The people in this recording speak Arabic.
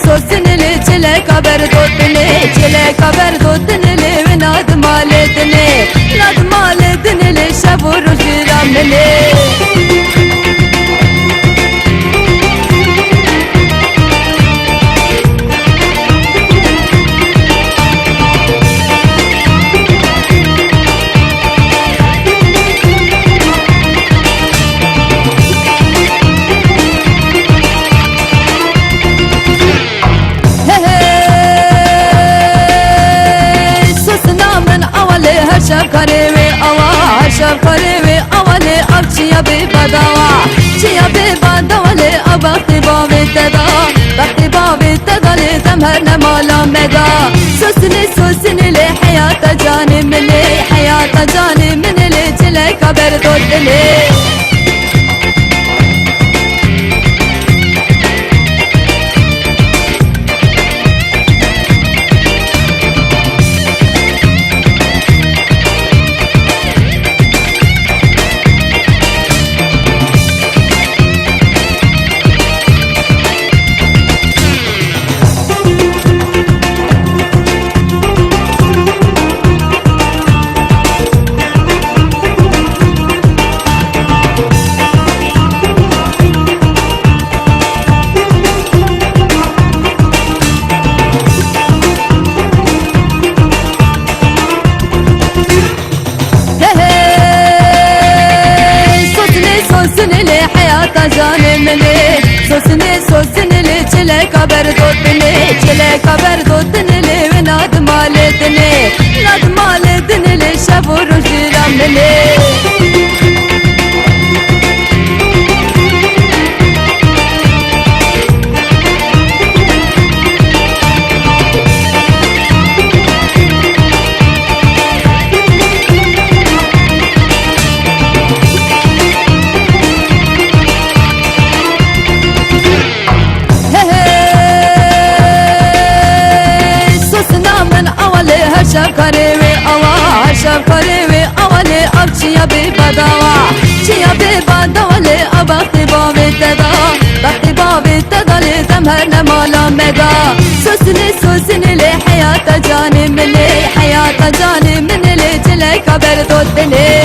سوسني لي چلے قبر دوتني چلے قبر دوتني لي وناد مالدني ناد مالدني لي شب روز رامني شب قریبی اولی اب چیا بی بدوا لی اب وقتی باوی تدا لی تمهر نمالا مدا سوسنی لی حیات جانی منی لی چلی کبر دود لی سوسني لي چلے قبر دوتني لي وناد مالدني لي شب روز رامني شب قریبی اولی اب چیا بی بدوا لی اب وقتی باوی تدا لی تمهر نمالا مدا سوسنی لی حیات جانی منی لی چلی قبر دود لی